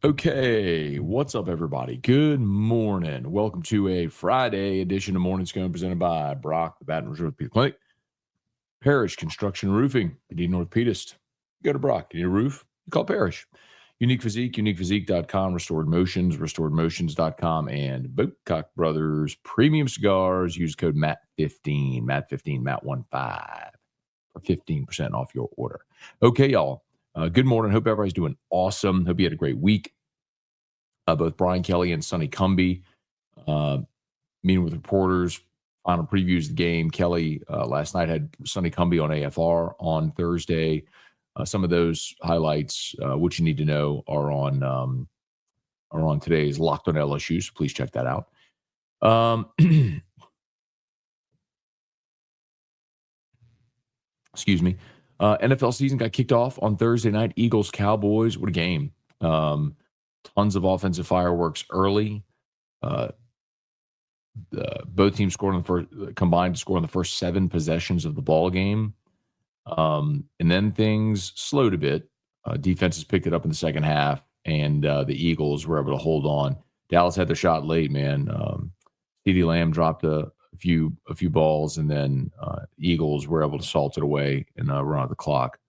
Okay, what's up, everybody? Good morning. Welcome to a Friday edition of Morning Scone presented by Brock, the Baton Rouge Orthopedic Clinic, Parish Construction Roofing. You need an orthopedist, go to Brock. You need a roof, you call Parish. Unique Physique, uniquephysique.com, Restored Motions, restoredmotions.com, and Boatcock Brothers Premium Cigars. Use code MAT15, MAT15, MAT15 for 15% off your order. Okay, y'all. Good morning. Hope everybody's doing awesome. Hope you had a great week. Both Brian Kelly and Sonny Cumbie meeting with reporters, final previews of the game. Kelly last night had Sonny Cumbie on AFR on Thursday. Some of those highlights, what you need to know, are on today's Locked on LSU, so please check that out. Excuse me. NFL season got kicked off on Thursday night. Eagles, Cowboys. What a game. Tons of offensive fireworks early. Both teams combined to score on the first 7 possessions of the ball game. And then things slowed a bit. Defenses picked it up in the second half, and the Eagles were able to hold on. Dallas had their shot late, man. CeeDee Lamb dropped a few balls, and then Eagles were able to salt it away and run out the clock.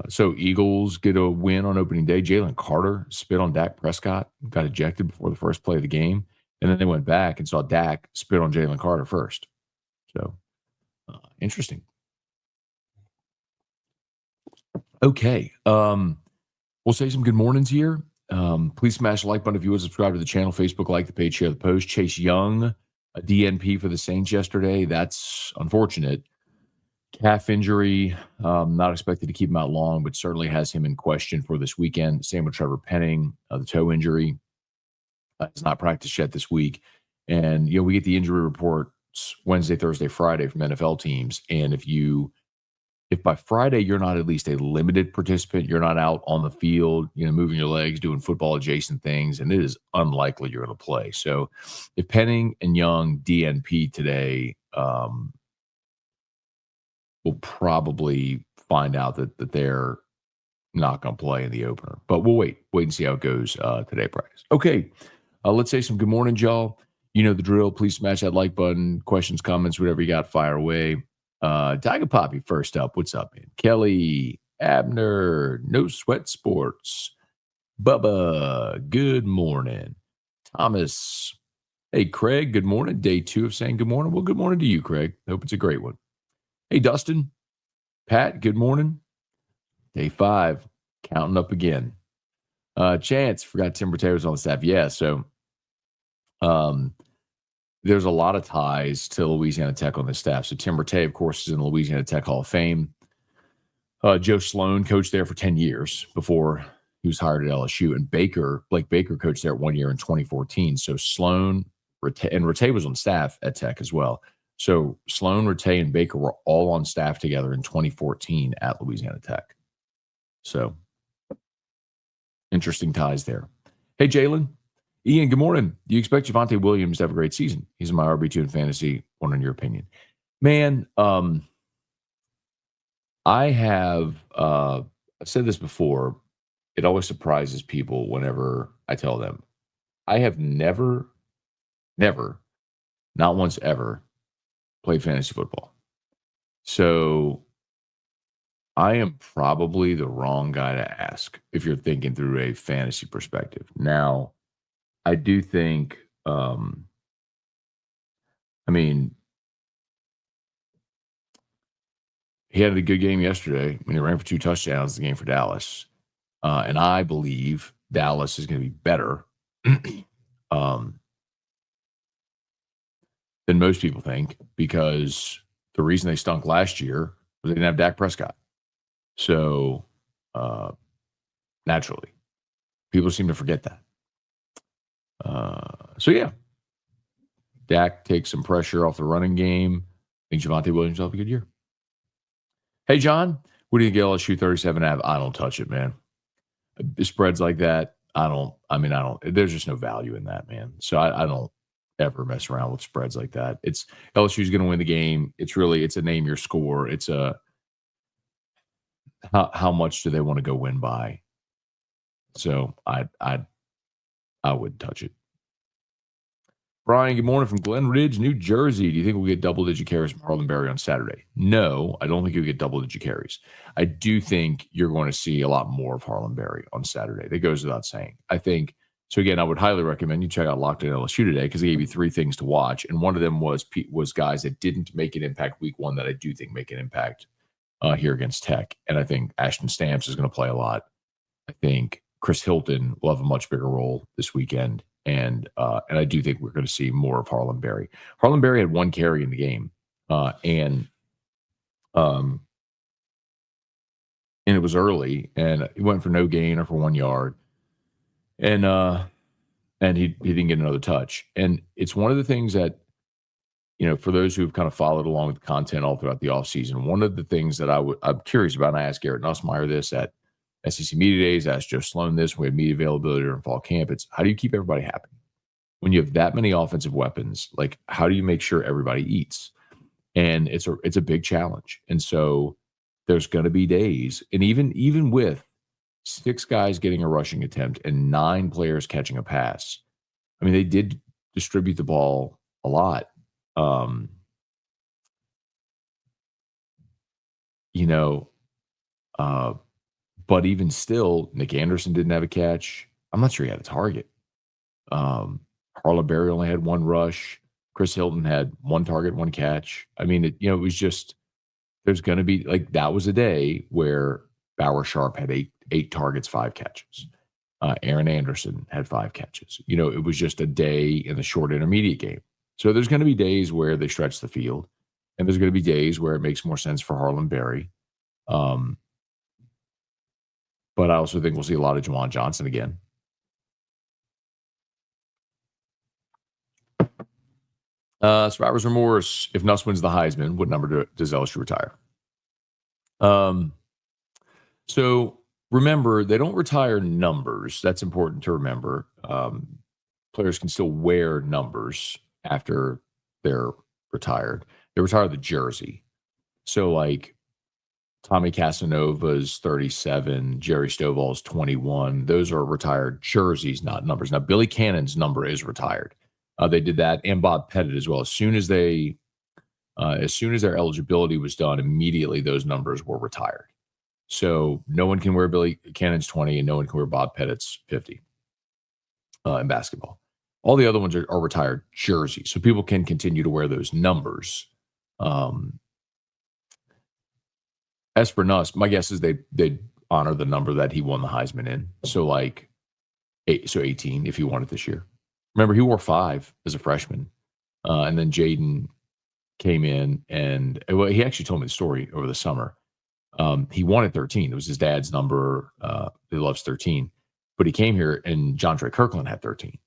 So Eagles get a win on opening day. Jalen Carter spit on Dak Prescott, got ejected before the first play of the game. And then they went back and saw Dak spit on Jalen Carter first. So interesting. Okay. We'll say some good mornings here. Please smash the like button if you would. Subscribe to the channel, Facebook, like the page, share the post. Chase Young, a DNP for the Saints yesterday. That's unfortunate. Calf injury, not expected to keep him out long, but certainly has him in question for this weekend. Same with Trevor Penning, the toe injury. Has not practiced yet this week. And, we get the injury reports Wednesday, Thursday, Friday from NFL teams. And if by Friday you're not at least a limited participant, you're not out on the field, moving your legs, doing football adjacent things, and it is unlikely you're going to play. So if Penning and Young DNP today, we'll probably find out that they're not going to play in the opener. But we'll wait and see how it goes today practice. Okay, let's say some good morning, y'all. You know the drill. Please smash that like button. Questions, comments, whatever you got, fire away. Tiger Poppy first up. What's up, man? Kelly, Abner, No Sweat Sports. Bubba, good morning. Thomas, hey, Craig, good morning. Day 2 of saying good morning. Well, good morning to you, Craig. Hope it's a great one. Hey, Dustin, Pat, good morning. Day 5, counting up again. Chance, forgot Tim Rattay was on the staff. Yeah, so there's a lot of ties to Louisiana Tech on the staff. So Tim Rattay, of course, is in the Louisiana Tech Hall of Fame. Joe Sloan coached there for 10 years before he was hired at LSU. And Blake Baker coached there 1 year in 2014. So Sloan, Rattay was on staff at Tech as well. So Sloan, Rattay, and Baker were all on staff together in 2014 at Louisiana Tech. So interesting ties there. Hey, Jalen. Ian, good morning. Do you expect Javonte Williams to have a great season? He's in my RB2 in fantasy. One in your opinion. Man, I've said this before. It always surprises people whenever I tell them. I have never, not once ever, played fantasy football. So I am probably the wrong guy to ask if you're thinking through a fantasy perspective. Now, I do think, he had a good game yesterday when he ran for 2 touchdowns in the game for Dallas. And I believe Dallas is going to be better than most people think, because the reason they stunk last year was they didn't have Dak Prescott. So naturally, people seem to forget that. Dak takes some pressure off the running game. I think Javonte Williams will have a good year. Hey, John, what do you get LSU 37.5? I don't touch it, man. Spreads like that, I don't. There's just no value in that, man. So I don't ever mess around with spreads like that. It's LSU's going to win the game. It's a name your score. how much do they want to go win by? So I wouldn't touch it. Brian, good morning from Glen Ridge, New Jersey. Do you think we'll get double-digit carries from Harlan Berry on Saturday? No, I don't think you'll get double-digit carries. I do think you're going to see a lot more of Harlan Berry on Saturday. That goes without saying. I think, so again, I would highly recommend you check out Locked On LSU today because they gave you 3 things to watch, and one of them was guys that didn't make an impact week 1 that I do think make an impact here against Tech. And I think Ashton Stamps is going to play a lot. I think Chris Hilton will have a much bigger role this weekend. And I do think we're going to see more of Harlan Berry. Harlan Berry had 1 carry in the game, and it was early, and he went for no gain or for 1 yard, and he didn't get another touch. And it's one of the things that, for those who've kind of followed along with the content all throughout the offseason, one of the things that I'm curious about, and I asked Garrett Nussmeier this at SEC Media Days, asked Joe Sloan this, we had media availability during fall camp. It's how do you keep everybody happy? When you have that many offensive weapons, like how do you make sure everybody eats? And it's a big challenge. And so there's going to be days, and even with 6 guys getting a rushing attempt and 9 players catching a pass, I mean, they did distribute the ball a lot. But even still, Nick Anderson didn't have a catch. I'm not sure he had a target. Harlan Berry only had 1 rush. Chris Hilton had 1 target, 1 catch. I mean, it was just, there's going to be, like, that was a day where Bauer Sharp had 8 targets, 5 catches. Aaron Anderson had 5 catches. It was just a day in the short intermediate game. So there's going to be days where they stretch the field, and there's going to be days where it makes more sense for Harlan Berry. But I also think we'll see a lot of Juwan Johnson again. Survivor's remorse. If Nuss wins the Heisman, what number does LSU retire? So remember, they don't retire numbers. That's important to remember. Players can still wear numbers after they're retired. They retire the jersey. So like Tommy Casanova's 37, Jerry Stovall's 21. Those are retired jerseys, not numbers. Now, Billy Cannon's number is retired. They did that, and Bob Pettit as well. As soon as their eligibility was done, immediately those numbers were retired. So no one can wear Billy Cannon's 20, and no one can wear Bob Pettit's 50 in basketball. All the other ones are retired jerseys, so people can continue to wear those numbers. As for Nuss, my guess is they'd honor the number that he won the Heisman in. So like 18 if he won it this year. Remember, he wore 5 as a freshman. And then Jaden came in and he actually told me the story over the summer. He wanted 13. It was his dad's number. He loves 13. But he came here and John Trey Kirkland had 13.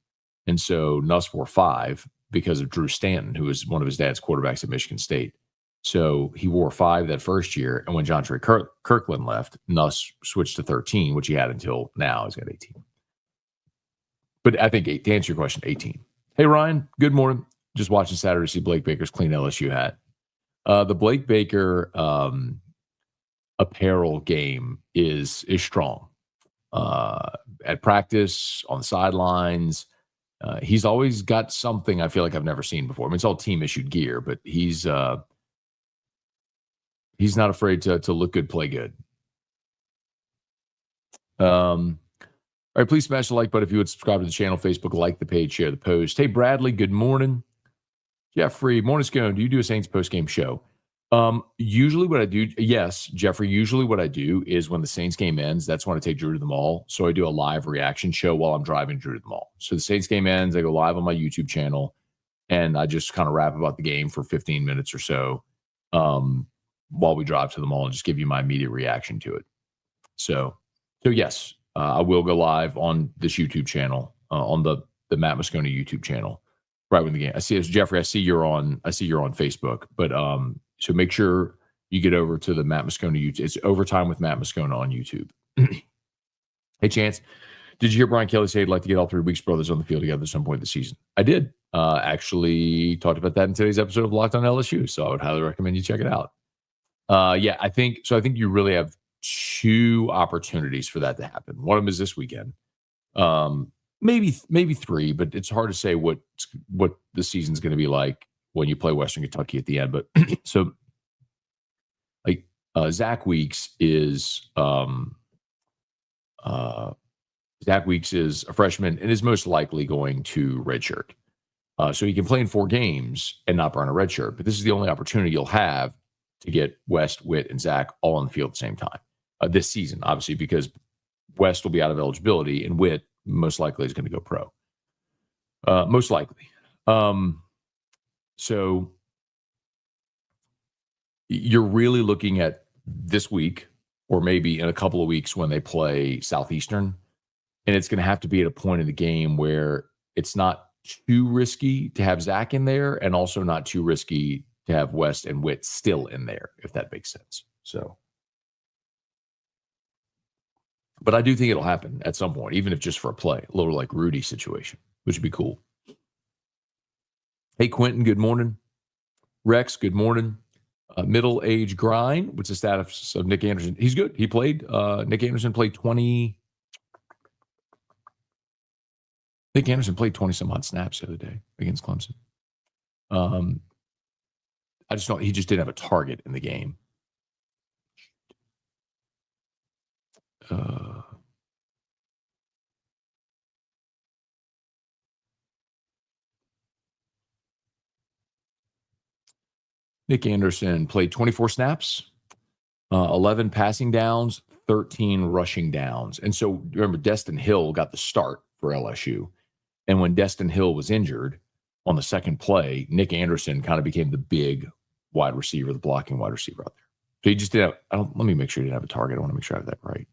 And so Nuss wore 5 because of Drew Stanton, who was one of his dad's quarterbacks at Michigan State. So he wore 5 that first year, and when John Trey Kirkland left, Nuss switched to 13, which he had until now. He's got 18. But I think, to answer your question, 18. Hey, Ryan, good morning. Just watching Saturday to see Blake Baker's clean LSU hat. The Blake Baker apparel game is strong. At practice, on the sidelines, he's always got something I feel like I've never seen before. I mean, it's all team-issued gear, but he's not afraid to look good, play good. All right, please smash the like button if you would subscribe to the channel, Facebook, like the page, share the post. Hey, Bradley, good morning. Jeffrey, morning, Scone. Do you do a Saints postgame show? Usually what I do, yes, Jeffrey, usually what I do is when the Saints game ends, that's when I take Drew to the mall. So I do a live reaction show while I'm driving Drew to the mall. So the Saints game ends, I go live on my YouTube channel, and I just kind of rap about the game for 15 minutes or so while we drive to the mall and just give you my immediate reaction to it. So yes, I will go live on this YouTube channel, on the Matt Moscone YouTube channel, right when the game. I see it's Jeffrey. I see you're on Facebook, but so make sure you get over to the Matt Moscone YouTube. It's Overtime with Matt Moscone on YouTube. Hey, Chance, did you hear Brian Kelly say he'd like to get all 3 Weeks brothers on the field together at some point this season? I did. Actually talked about that in today's episode of Locked On LSU, so I would highly recommend you check it out. Yeah, I think you really have 2 opportunities for that to happen. One of them is this weekend. Maybe 3, but it's hard to say what the season's going to be like when you play Western Kentucky at the end. But so, like, Zach Weeks is Zach Weeks is a freshman and is most likely going to redshirt. So he can play in 4 games and not burn a redshirt. But this is the only opportunity you'll have to get West, Witt, and Zach all on the field at the same time this season, obviously, because West will be out of eligibility and Witt most likely is going to go pro. Most likely. So you're really looking at this week or maybe in a couple of weeks when they play Southeastern. And it's going to have to be at a point in the game where it's not too risky to have Zach in there and also not too risky to have West and Witt still in there, if that makes sense. So, but I do think it'll happen at some point, even if just for a play, a little like Rudy's situation, which would be cool. Hey, Quentin, good morning. Rex, good morning. Middle-age grind. What's the status of Nick Anderson? He's good. He played. Nick Anderson played 20 some odd snaps the other day against Clemson. I just don't. He just didn't have a target in the game. Nick Anderson played 24 snaps, 11 passing downs, 13 rushing downs. And so remember, Destin Hill got the start for LSU. And when Destin Hill was injured on the second play, Nick Anderson kind of became the big wide receiver, the blocking wide receiver out there. So he just did have, let me make sure he didn't have a target. I want to make sure I have that right.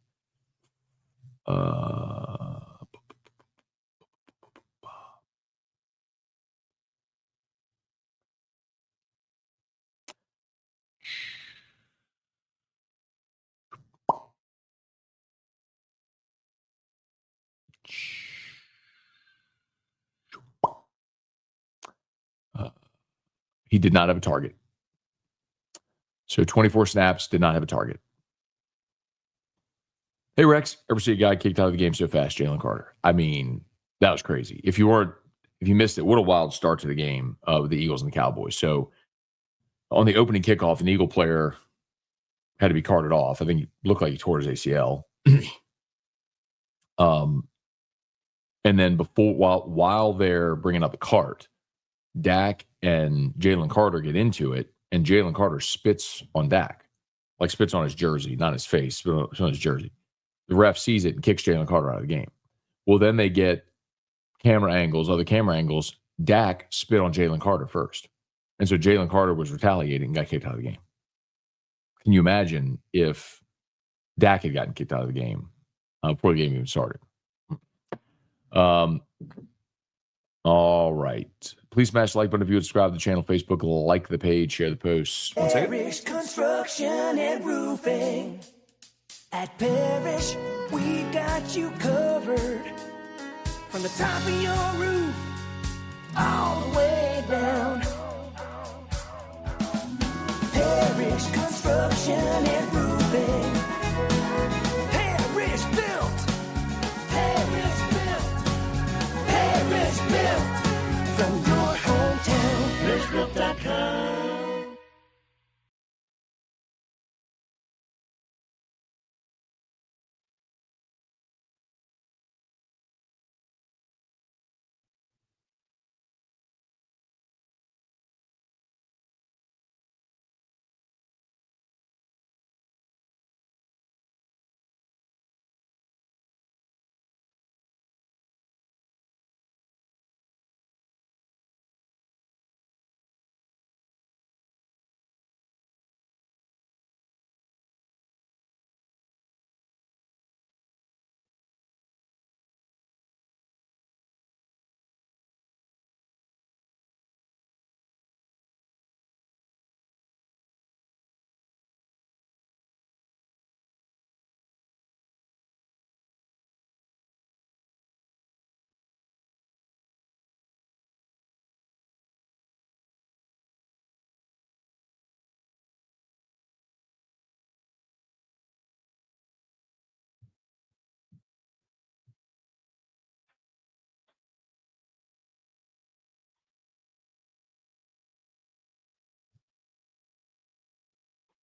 He did not have a target. So 24 snaps, did not have a target. Hey, Rex, ever see a guy kicked out of the game so fast, Jalen Carter? I mean, that was crazy. If you missed it, what a wild start to the game of the Eagles and the Cowboys. So on the opening kickoff, an Eagle player had to be carted off. I think he looked like he tore his ACL. And then while they're bringing up the cart, Dak and Jalen Carter get into it, and Jalen Carter spits on Dak, like spits on his jersey, not his face, but on his jersey. The ref sees it and kicks Jalen Carter out of the game. Well, then they get other camera angles. Dak spit on Jalen Carter first. And so Jalen Carter was retaliating and got kicked out of the game. Can you imagine if Dak had gotten kicked out of the game before the game even started? All right. Please smash the like button if you would subscribe to the channel, Facebook, like the page, share the post. One second. Parish Construction and Roofing. At Parish, we've got you covered. From the top of your roof, all the way down. Parish Construction and Roofing. Parish built. Parish built. Parish built. From your hometown. ParishBuilt.com.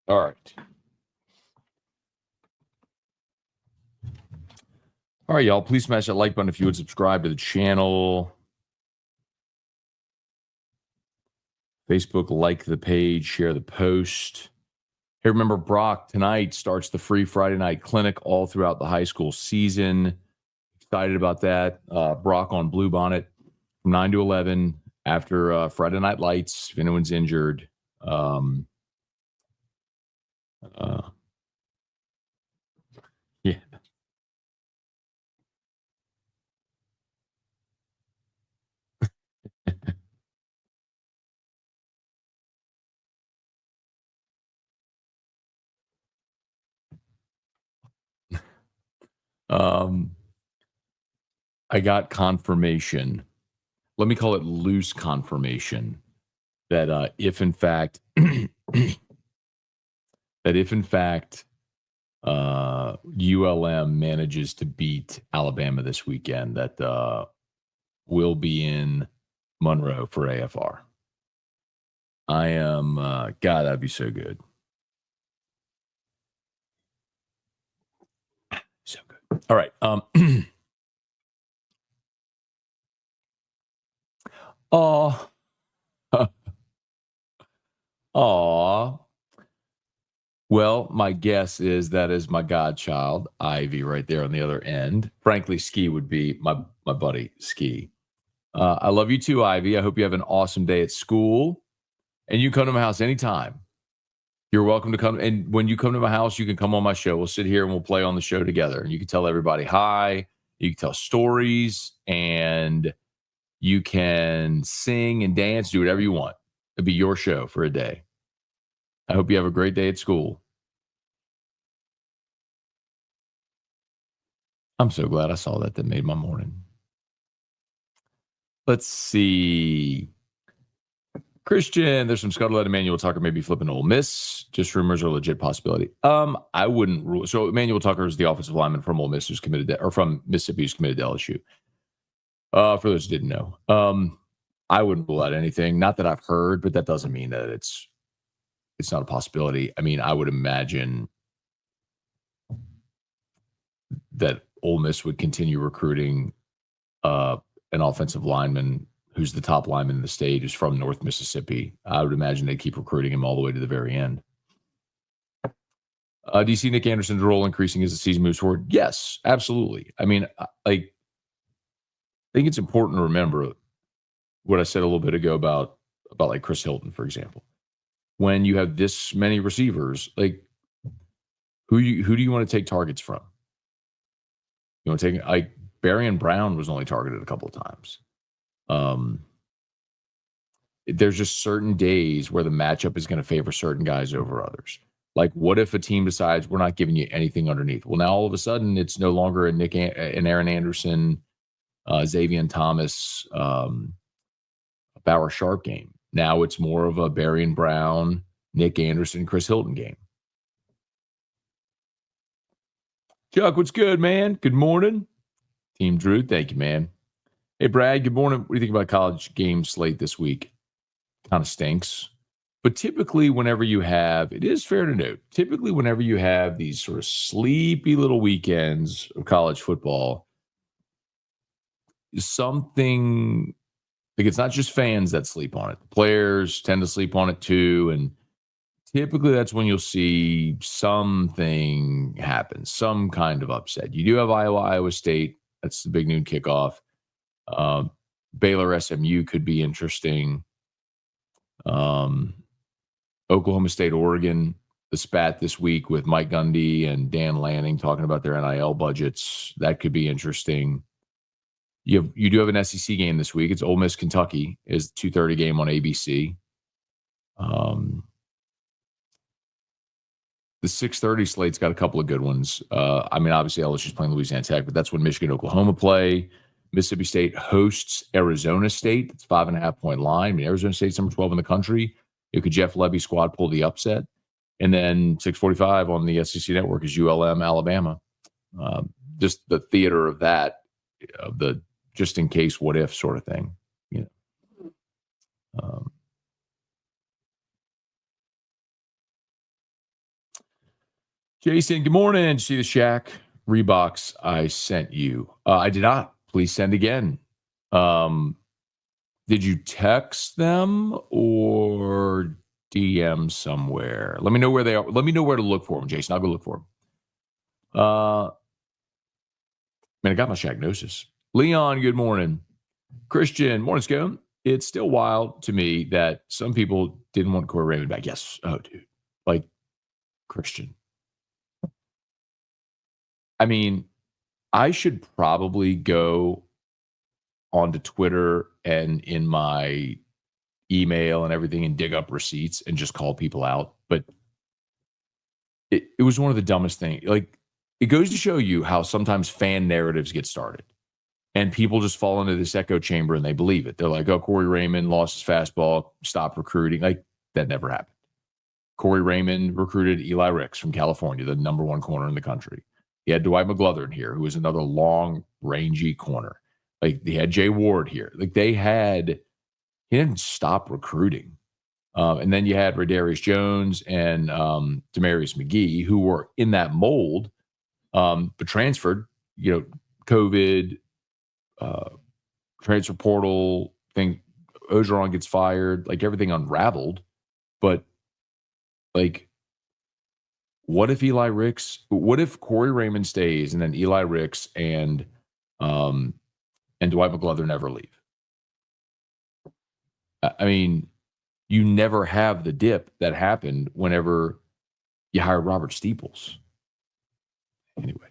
All right. All right, y'all. Please smash that like button if you would subscribe to the channel. Facebook, like the page, share the post. Hey, remember, Brock tonight starts the free Friday night clinic all throughout the high school season. Excited about that. Brock on Bluebonnet from 9 to 11 after Friday Night Lights, if anyone's injured. Yeah. I got confirmation. Let me call it loose confirmation that if in fact ULM manages to beat Alabama this weekend, that we'll be in Monroe for AFR. I am God, that'd be so good. So good. All right. Oh. Aw. Well, my guess is that is my godchild, Ivy, right there on the other end. Frankly, Ski would be my buddy, Ski. I love you too, Ivy. I hope you have an awesome day at school. And you come to my house anytime. You're welcome to come. And when you come to my house, you can come on my show. We'll sit here and we'll play on the show together. And you can tell everybody hi. You can tell stories. And you can sing and dance, do whatever you want. It'll be your show for a day. I hope you have a great day at school. I'm so glad I saw that. That made my morning. Let's see. Christian, there's some scuttlebutt. Emmanuel Tucker may be flipping to Ole Miss. Just rumors are a legit possibility. I wouldn't rule. So Emmanuel Tucker is the offensive lineman from Ole Miss who's committed to, or from Mississippi who's committed to LSU. For those who didn't know, I wouldn't rule out anything. Not that I've heard, but that doesn't mean that it's not a possibility. I mean, I would imagine that Ole Miss would continue recruiting an offensive lineman who's the top lineman in the state, who's from North Mississippi. I would imagine they keep recruiting him all the way to the very end. Do you see Nick Anderson's role increasing as the season moves forward? Yes, absolutely. I mean, I think it's important to remember what I said a little bit ago about like Chris Hilton, for example. When you have this many receivers, like who do you want to take targets from? You want to take like Barry Brown was only targeted a couple of times. There's just certain days where the matchup is going to favor certain guys over others. Like, what if a team decides we're not giving you anything underneath? Well, now all of a sudden it's no longer an Aaron Anderson, Xavier Thomas, Bauer Sharp game. Now it's more of a Barry Brown, Nick Anderson, Chris Hilton game. Chuck, what's good, man? Good morning. Team Drew, thank you, man. Hey, Brad, good morning. What do you think about college game slate this week? Kind of stinks. But typically, whenever you have, it is fair to note, typically whenever you have these sort of sleepy little weekends of college football, something, like it's not just fans that sleep on it. Players tend to sleep on it too. And typically that's when you'll see something happen, some kind of upset. You do have Iowa State. That's the big noon kickoff. Baylor SMU could be interesting. Oklahoma State, Oregon, the spat this week with Mike Gundy and Dan Lanning talking about their NIL budgets. That could be interesting. You do have an SEC game this week. It's Ole Miss, Kentucky is 2:30 game on ABC. The 6:30 slate's got a couple of good ones. I mean, obviously LSU's playing Louisiana Tech, but that's when Michigan, Oklahoma play. Mississippi State hosts Arizona State. It's 5.5-point line. I mean, Arizona State's number 12 in the country. Could Jeff Lebby's squad pull the upset? And then 6:45 on the SEC network is ULM, Alabama. Just the theater of that, of the just in case, what if sort of thing. You know. Jason, good morning. Did you see the Shaq Reeboks I sent you? I did not. Please send again. Did you text them or DM somewhere? Let me know where they are. Let me know where to look for them, Jason. I'll go look for them. Man, I got my Shaqnosis. Leon, good morning. Christian, morning, Scone. It's still wild to me that some people didn't want Corey Raymond back. Yes. Oh, dude. Like, Christian. I mean, I should probably go onto Twitter and in my email and everything and dig up receipts and just call people out. But it was one of the dumbest things. Like, it goes to show you how sometimes fan narratives get started and people just fall into this echo chamber and they believe it. They're like, oh, Corey Raymond lost his fastball, stopped recruiting. Like, that never happened. Corey Raymond recruited Eli Ricks from California, the number one corner in the country. He had Dwight McGlothern here, who was another long, rangy corner. Like, he had Jay Ward here. Like, he didn't stop recruiting. And then you had Radarius Jones and Demarius McGee, who were in that mold, but transferred, COVID, transfer portal thing. Ogeron gets fired, like everything unraveled. But like, what if Corey Raymond stays and then Eli Ricks and Dwight McGlothern never leave? I mean, you never have the dip that happened whenever you hire Robert Steeples. Anyway.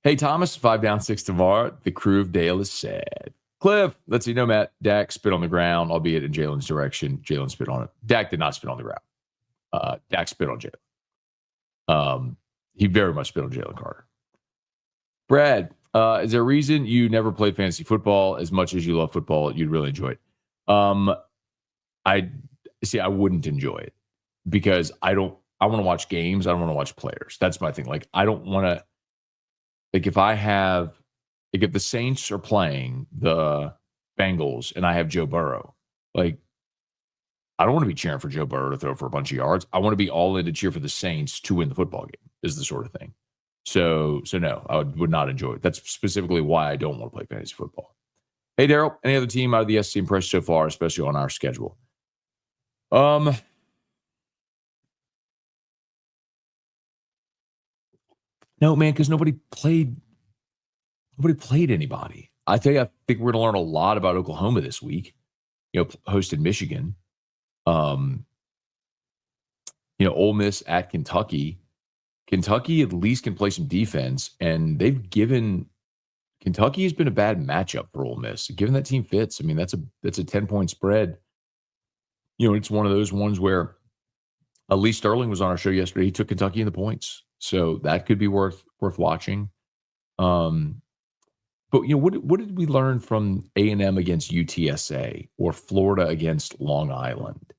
Hey, Thomas, 5 down, 6 tomorrow. The crew of Dale is sad. Cliff, let's see. No, Matt. Dak spit on the ground, albeit in Jalen's direction. Jalen spit on it. Dak did not spit on the ground. Dak spit on Jalen. He very much spit on Jalen Carter. Brad, is there a reason you never played fantasy football as much as you love football? You'd really enjoy it. I wouldn't enjoy it because I want to watch games. I don't want to watch players. That's my thing. Like, I don't want to, like, if the Saints are playing the Bengals and I have Joe Burrow, like, I don't want to be cheering for Joe Burrow to throw for a bunch of yards. I want to be all in to cheer for the Saints to win the football game, is the sort of thing. So no, I would not enjoy it. That's specifically why I don't want to play fantasy football. Hey, Daryl, any other team out of the SC impressed so far, especially on our schedule? No, man, because nobody played anybody. I think we're going to learn a lot about Oklahoma this week. Hosted Michigan. Ole Miss at Kentucky. Kentucky at least can play some defense, and Kentucky has been a bad matchup for Ole Miss. Given that team fits, I mean, that's a 10-point spread. It's one of those ones where Lee Sterling was on our show yesterday. He took Kentucky in the points, so that could be worth watching. But what did we learn from A&M against UTSA or Florida against Long Island?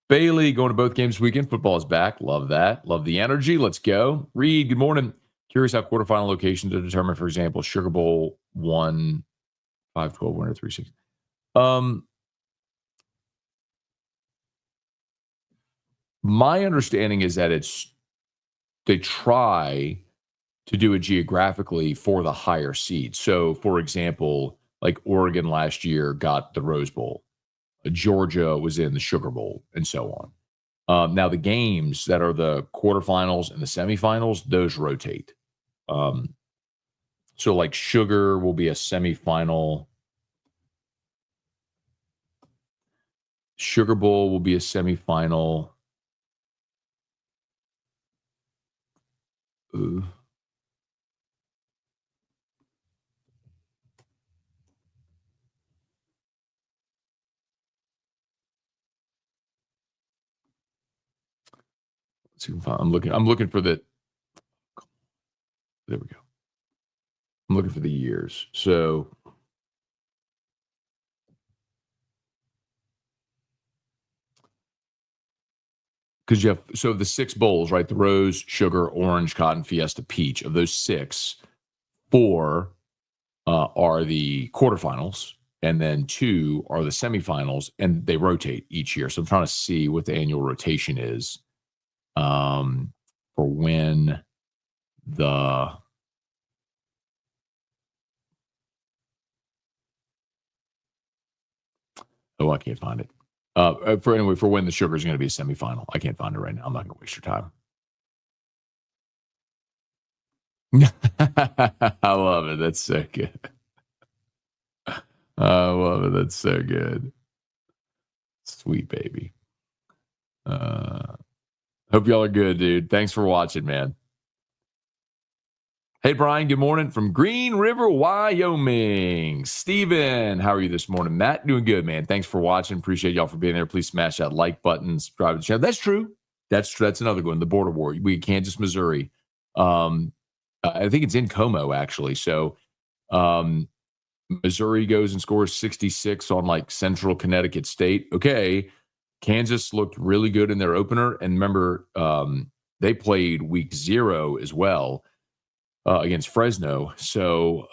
Bailey going to both games this weekend. Football is back. Love that. Love the energy. Let's go. Reed, good morning. Curious how quarterfinal locations are determined. For example, Sugar Bowl 1, 5-12 winner, 3-6. My understanding is that they try to do it geographically for the higher seed. So, for example, like Oregon last year got the Rose Bowl. Georgia was in the Sugar Bowl, and so on. Now, the games that are the quarterfinals and the semifinals, those rotate. So, like, Sugar will be a semifinal. Sugar Bowl will be a semifinal. Ooh. Let's see if I'm looking for the. There we go. I'm looking for the years. So because you have the 6 bowls, right? The Rose, Sugar, Orange, Cotton, Fiesta, Peach. Of those 6, 4 are the quarterfinals, and then 2 are the semifinals, and they rotate each year. So I'm trying to see what the annual rotation is for when the I can't find it. For when the Sugar is going to be a semifinal. I can't find it right now. I'm not going to waste your time. I love it. That's so good. I love it. That's so good. Sweet baby. Hope y'all are good, dude. Thanks for watching, man. Hey, Brian, good morning from Green River, Wyoming. Steven, how are you this morning? Matt, doing good, man. Thanks for watching. Appreciate y'all for being there. Please smash that like button, subscribe to the channel. That's true. That's another one, the border war. We Kansas, Missouri. I think it's in Como, actually. So Missouri goes and scores 66 on like Central Connecticut State. Okay. Kansas looked really good in their opener. And remember, they played week 0 as well against Fresno. So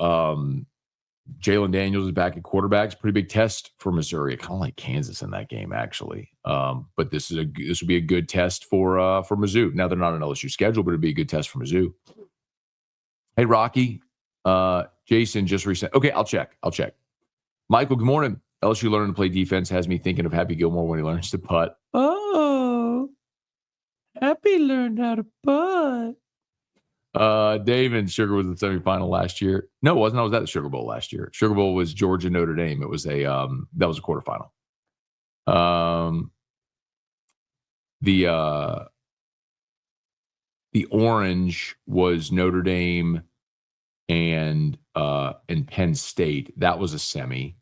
Jalen Daniels is back at quarterback. It's a pretty big test for Missouri. I kind of like Kansas in that game, actually. But this would be a good test for Mizzou. Now, they're not an LSU schedule, but it'd be a good test for Mizzou. Hey, Rocky. Jason just recent. Okay, I'll check. Michael, good morning. LSU learning to play defense has me thinking of Happy Gilmore when he learns to putt. Oh, Happy learned how to putt. Dave and Sugar was the semifinal last year. No, it wasn't. I was at the Sugar Bowl last year. Sugar Bowl was Georgia Notre Dame. It was that was a quarterfinal. The orange was Notre Dame and Penn State. That was a semi.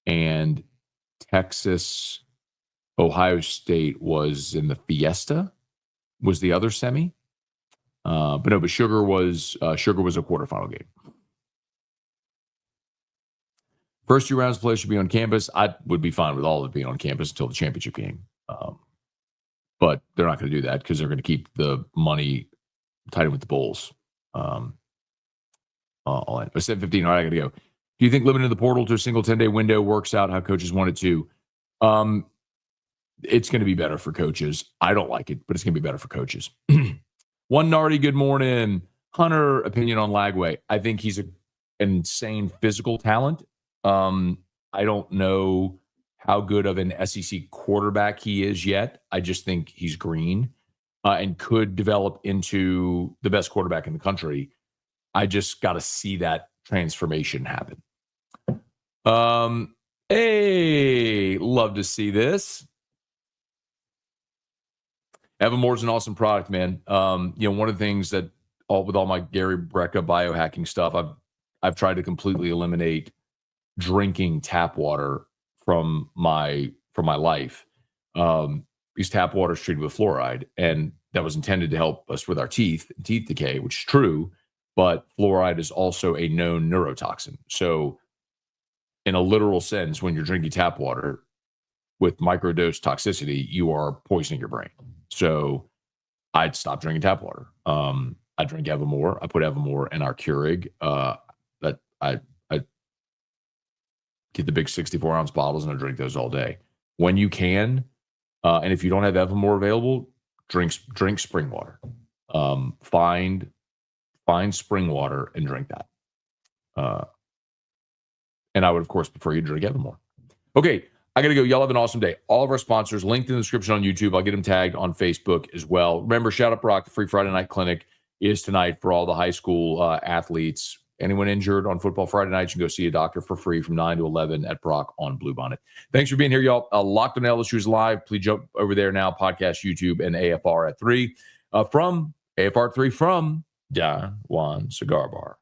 And Texas, Ohio State was in the Fiesta, was the other semi. But Sugar was a quarterfinal game. First 2 rounds of play should be on campus. I would be fine with all of it being on campus until the championship game. But they're not going to do that because they're going to keep the money tied in with the Bulls. All in. But 7:15, all right, I got to go. Do you think limiting the portal to a single 10-day window works out how coaches want it to? It's going to be better for coaches. I don't like it, but it's going to be better for coaches. One Nardi, good morning. Hunter, opinion on Lagway. I think he's an insane physical talent. I don't know how good of an SEC quarterback he is yet. I just think he's green and could develop into the best quarterback in the country. I just got to see that transformation happen. Hey, love to see this. Evermore's an awesome product, man. One of the things that with all my Gary Brecka biohacking stuff, I've tried to completely eliminate drinking tap water from my life. Because tap water is treated with fluoride, and that was intended to help us with our teeth decay, which is true. But fluoride is also a known neurotoxin. So in a literal sense, when you're drinking tap water with microdose toxicity, you are poisoning your brain. So I'd stop drinking tap water. I drink Evermore. I put Evermore in our Keurig. That I get the big 64-ounce bottles and I drink those all day. When you can, and if you don't have Evermore available, drink spring water. Find spring water and drink that. And I would, of course, prefer you to drink Evermore. Okay, I got to go. Y'all have an awesome day. All of our sponsors linked in the description on YouTube. I'll get them tagged on Facebook as well. Remember, Shout Out Brock, the free Friday night clinic is tonight for all the high school athletes. Anyone injured on Football Friday night, you can go see a doctor for free from 9 to 11 at Brock on Bluebonnet. Thanks for being here, y'all. Locked on LSU is live. Please jump over there now. Podcast, YouTube, and AFR at 3. From AFR 3 from Don Juan Cigar Bar.